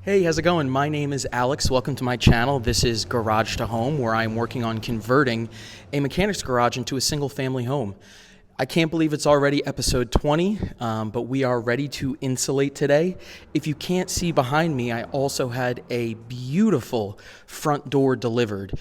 Hey, how's it going? My name is Alex. Welcome to my channel. This is Garage to Home, where I'm working on converting a mechanic's garage into a single family home. I can't believe it's already episode 20, but we are ready to insulate today. If you can't see behind me, I also had a beautiful front door delivered.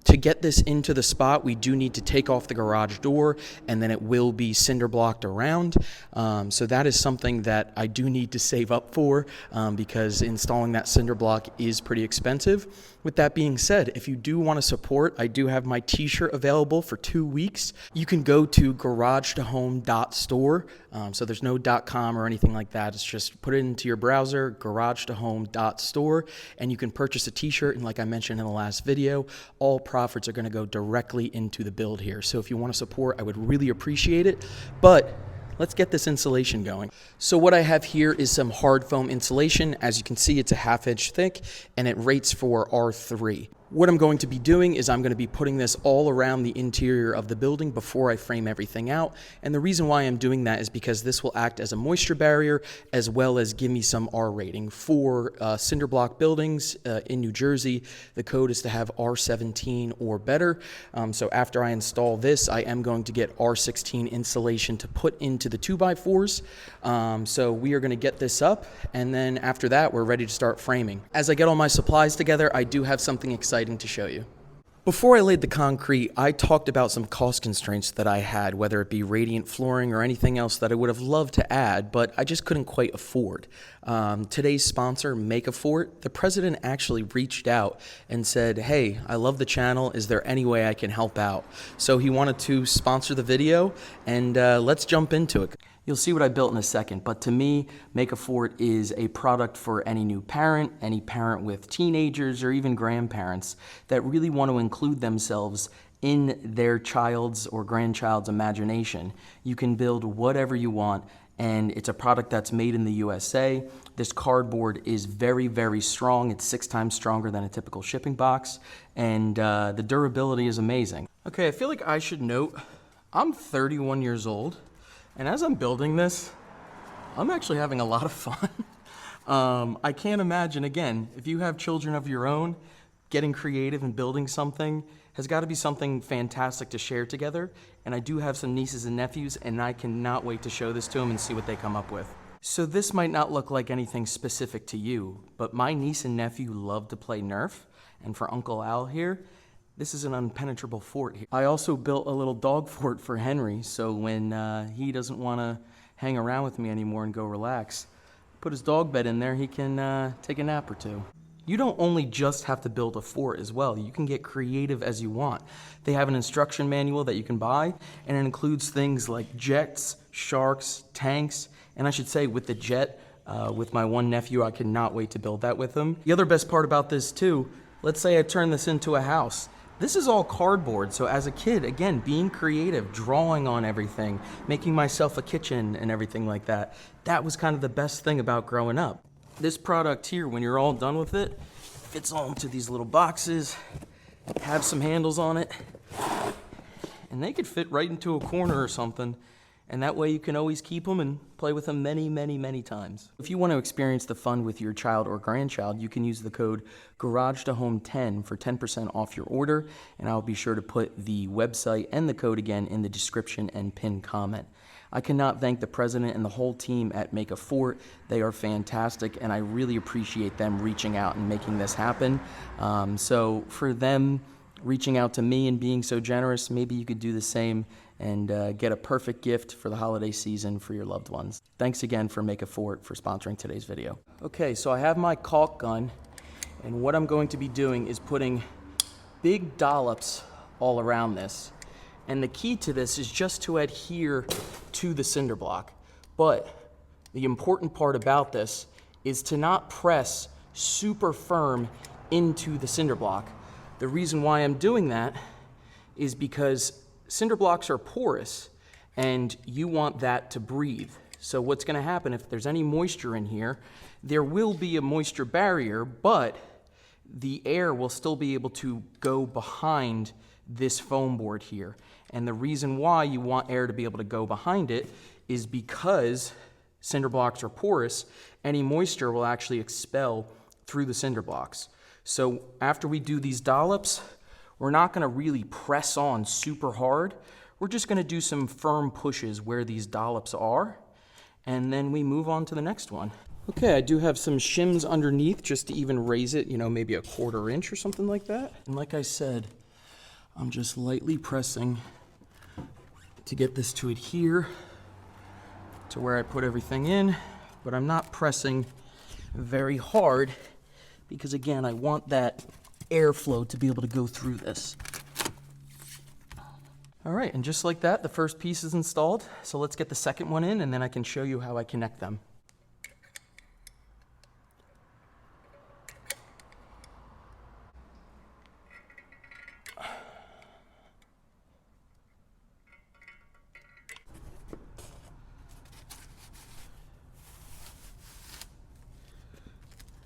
To get this into the spot, we do need to take off the garage door, and then it will be cinder blocked around. So that is something that I do need to save up for because installing that cinder block is pretty expensive. With that being said, if you do want to support, I do have my t-shirt available for 2 weeks. You can go to garagetohome.store. So there's no .com or anything like that. It's just put it into your browser, garagetohome.store, and you can purchase a t-shirt. And like I mentioned in the last video, all profits are going to go directly into the build here. So if you want to support, I would really appreciate it. But let's get this insulation going. So what I have here is some hard foam insulation. As you can see, it's a 1/2 inch thick and it rates for R3. What I'm going to be doing is I'm going to be putting this all around the interior of the building before I frame everything out. And the reason why I'm doing that is because this will act as a moisture barrier as well as give me some R rating. For cinder block buildings in New Jersey, the code is to have R17 or better. So after I install this, I am going to get R16 insulation to put into the 2x4s. So we are going to get this up, and then after that, we're ready to start framing. As I get all my supplies together, I do have something exciting to show you. Before I laid the concrete, I talked about some cost constraints that I had, whether it be radiant flooring or anything else that I would have loved to add, but I just couldn't quite afford. Today's sponsor, Make a Fort, the president actually reached out and said, "Hey, I love the channel. Is there any way I can help out?" So he wanted to sponsor the video, and let's jump into it. You'll see what I built in a second, but to me, Make a Fort is a product for any new parent, any parent with teenagers, or even grandparents that really want to include themselves in their child's or grandchild's imagination. You can build whatever you want, and it's a product that's made in the USA. This cardboard is very, very strong. It's 6 times stronger than a typical shipping box, and the durability is amazing. Okay, I feel like I should note, I'm 31 years old. And as I'm building this, I'm actually having a lot of fun. I can't imagine, again, if you have children of your own, getting creative and building something has got to be something fantastic to share together. And I do have some nieces and nephews, and I cannot wait to show this to them and see what they come up with. So this might not look like anything specific to you, but my niece and nephew love to play Nerf. And for Uncle Al here, this is an impenetrable fort here. I also built a little dog fort for Henry, so when he doesn't want to hang around with me anymore and go relax, put his dog bed in there, he can take a nap or two. You don't only just have to build a fort as well. You can get creative as you want. They have an instruction manual that you can buy, and it includes things like jets, sharks, tanks, and I should say with the jet, with my one nephew, I cannot wait to build that with him. The other best part about this too, let's say I turn this into a house. This is all cardboard, so as a kid, again, being creative, drawing on everything, making myself a kitchen and everything like that, that was kind of the best thing about growing up. This product here, when you're all done with it, fits all into these little boxes, have some handles on it, and they could fit right into a corner or something, and that way you can always keep them and play with them many, many, many times. If you want to experience the fun with your child or grandchild, you can use the code GarageToHome10 for 10% off your order, and I'll be sure to put the website and the code again in the description and pinned comment. I cannot thank the president and the whole team at Make a Fort. They are fantastic, and I really appreciate them reaching out and making this happen. So for them reaching out to me and being so generous, maybe you could do the same and get a perfect gift for the holiday season for your loved ones. Thanks again for Make a Fort for sponsoring today's video. Okay, so I have my caulk gun, and what I'm going to be doing is putting big dollops all around this. And the key to this is just to adhere to the cinder block. But the important part about this is to not press super firm into the cinder block. The reason why I'm doing that is because cinder blocks are porous, and you want that to breathe. So what's going to happen if there's any moisture in here, there will be a moisture barrier, but the air will still be able to go behind this foam board here. And the reason why you want air to be able to go behind it is because cinder blocks are porous, any moisture will actually expel through the cinder blocks. So after we do these dollops, we're not gonna really press on super hard. We're just gonna do some firm pushes where these dollops are, and then we move on to the next one. Okay, I do have some shims underneath just to even raise it, maybe a 1/4 inch or something like that. And like I said, I'm just lightly pressing to get this to adhere to where I put everything in, but I'm not pressing very hard because again, I want that airflow to be able to go through this. All right, and just like that, the first piece is installed. So let's get the second one in and then I can show you how I connect them.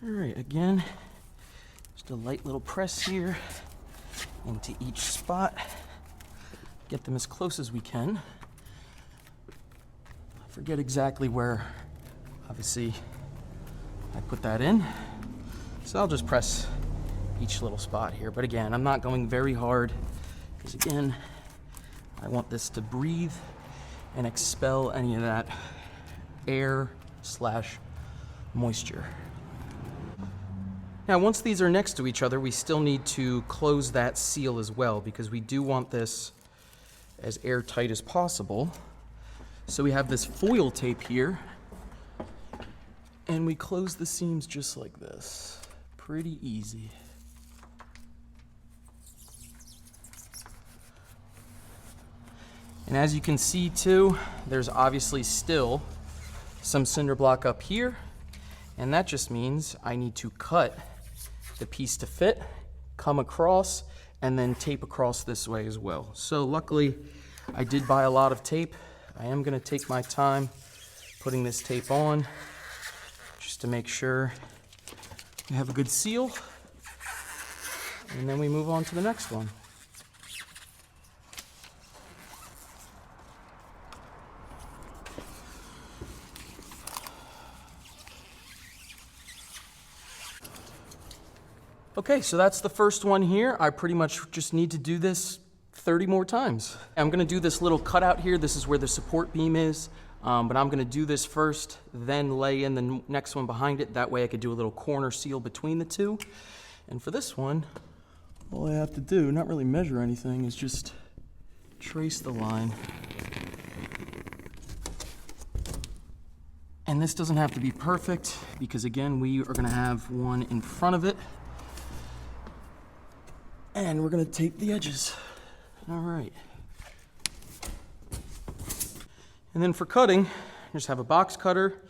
All right, again, just a light little press here into each spot. Get them as close as we can. I forget exactly where, obviously, I put that in. So I'll just press each little spot here. But again, I'm not going very hard because again, I want this to breathe and expel any of that air/moisture. Now, once these are next to each other, we still need to close that seal as well because we do want this as airtight as possible. So we have this foil tape here, and we close the seams just like this. Pretty easy. And as you can see too, there's obviously still some cinder block up here, and that just means I need to cut the piece to fit, come across, and then tape across this way as well. So luckily, I did buy a lot of tape. I am gonna take my time putting this tape on just to make sure we have a good seal, and then we move on to the next one. Okay, so that's the first one here. I pretty much just need to do this 30 more times. I'm gonna do this little cutout here. This is where the support beam is, but I'm gonna do this first, then lay in the next one behind it. That way I could do a little corner seal between the two. And for this one, all I have to do, not really measure anything, is just trace the line. And this doesn't have to be perfect because again, we are gonna have one in front of it. And we're gonna tape the edges. All right. And then for cutting, I just have a box cutter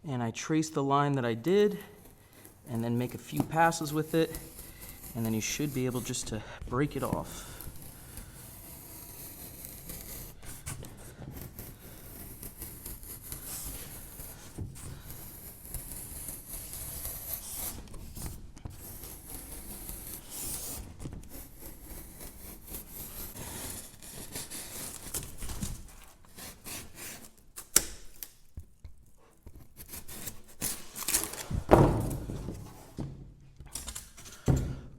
and I trace the line that I did and then make a few passes with it. And then you should be able just to break it off.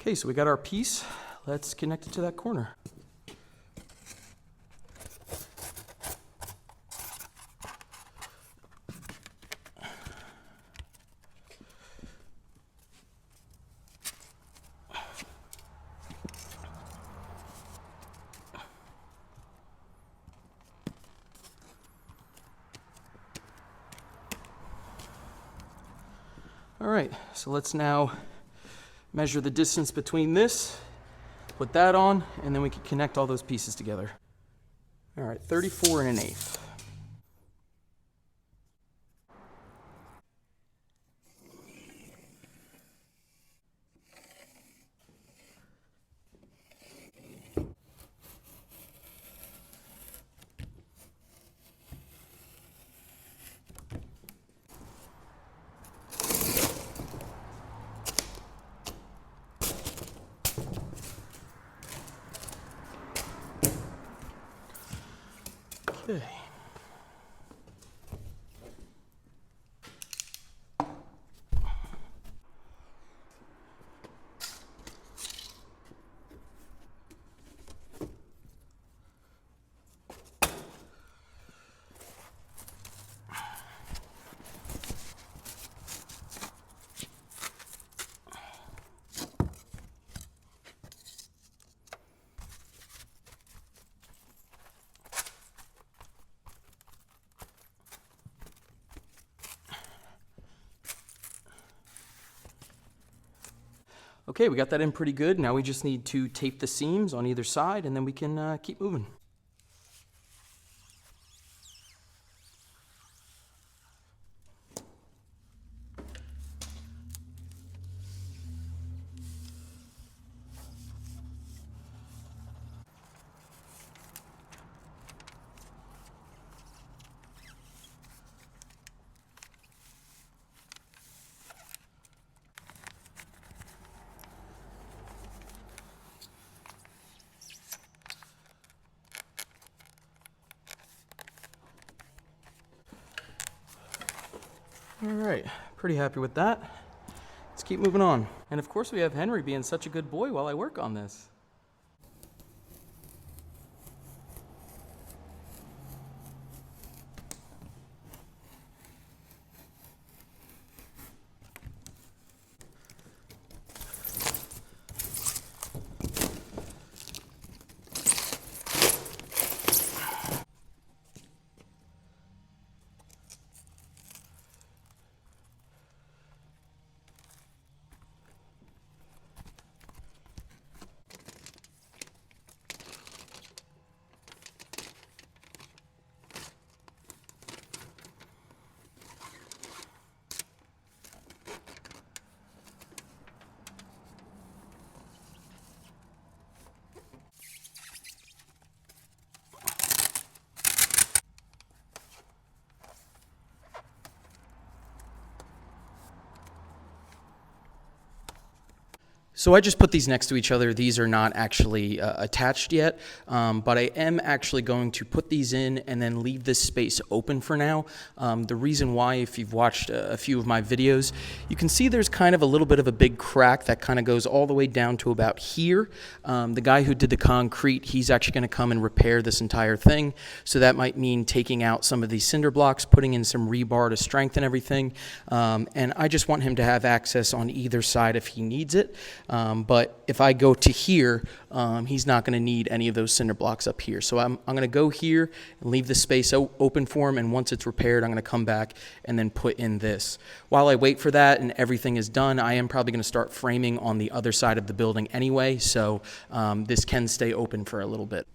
Okay, so we got our piece. Let's connect it to that corner. All right, so let's now measure the distance between this, put that on, and then we can connect all those pieces together. All right, 34 1/8. Okay. Okay, we got that in pretty good. Now we just need to tape the seams on either side, and then we can keep moving. All right, pretty happy with that. Let's keep moving on. And of course we have Henry being such a good boy while I work on this. So I just put these next to each other. These are not actually attached yet, but I am actually going to put these in and then leave this space open for now. The reason why, if you've watched a few of my videos, you can see there's kind of a little bit of a big crack that kind of goes all the way down to about here. The guy who did the concrete, he's actually going to come and repair this entire thing. So that might mean taking out some of these cinder blocks, putting in some rebar to strengthen everything. And I just want him to have access on either side if he needs it. But if I go to here, he's not going to need any of those cinder blocks up here. So I'm going to go here and leave the space open for him, and once it's repaired, I'm going to come back and then put in this. While I wait for that and everything is done, I am probably going to start framing on the other side of the building anyway, so this can stay open for a little bit.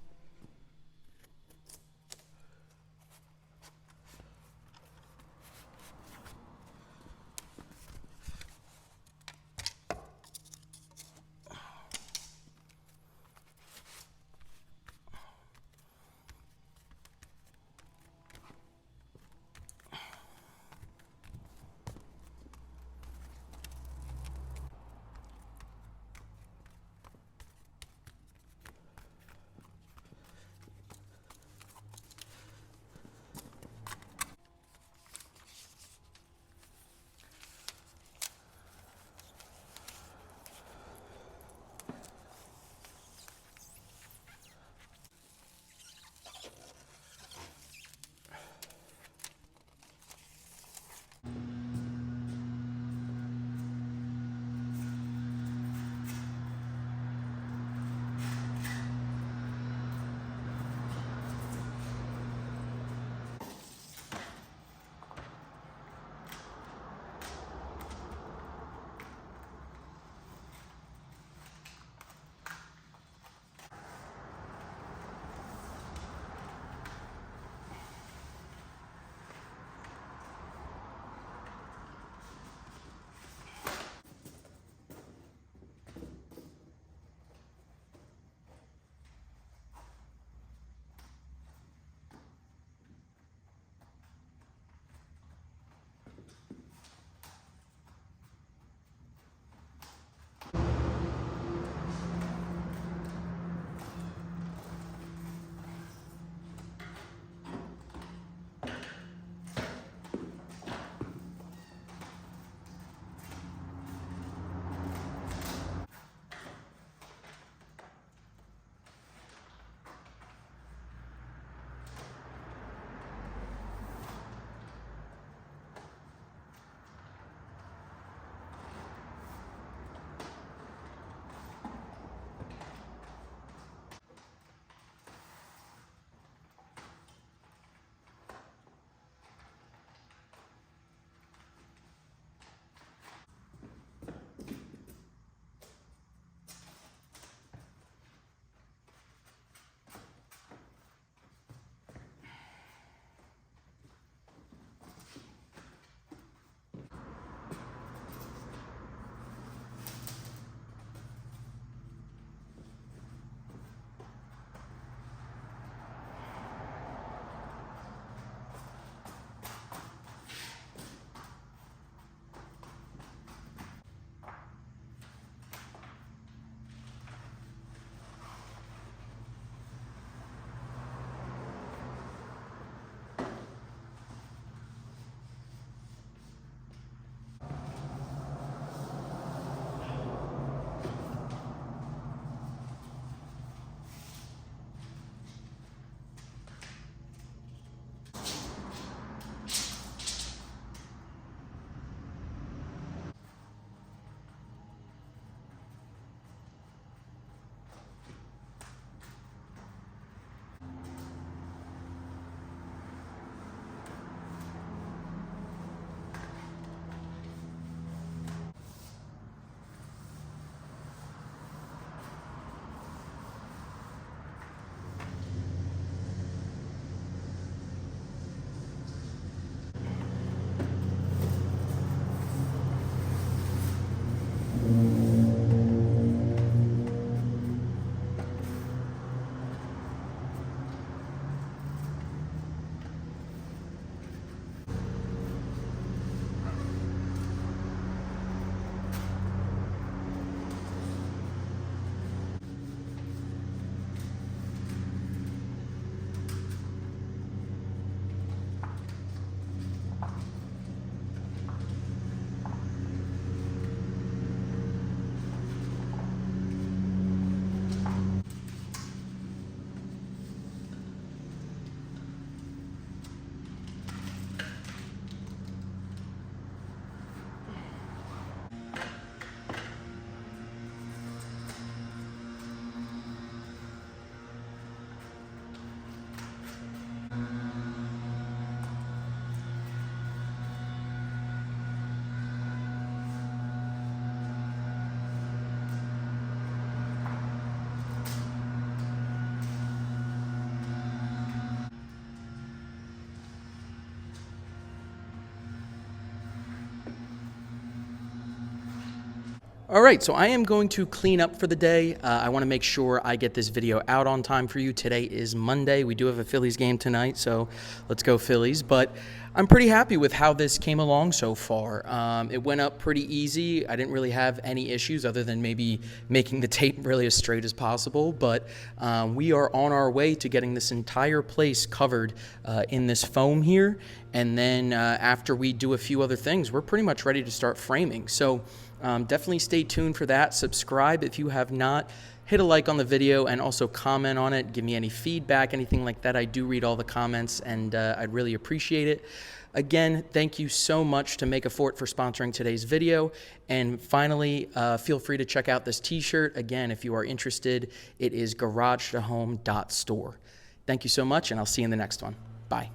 All right, so I am going to clean up for the day. I want to make sure I get this video out on time for you. Today is Monday. We do have a Phillies game tonight, so let's go Phillies. But I'm pretty happy with how this came along so far. It went up pretty easy. I didn't really have any issues other than maybe making the tape really as straight as possible. But we are on our way to getting this entire place covered in this foam here. And then after we do a few other things, we're pretty much ready to start framing. So definitely stay tuned for that. Subscribe if you have not. Hit a like on the video and also comment on it. Give me any feedback, anything like that. I do read all the comments, and I'd really appreciate it. Again, thank you so much to Make a Fort for sponsoring today's video. And finally, feel free to check out this t-shirt. Again, if you are interested, it is garagetohome.store. Thank you so much, and I'll see you in the next one. Bye.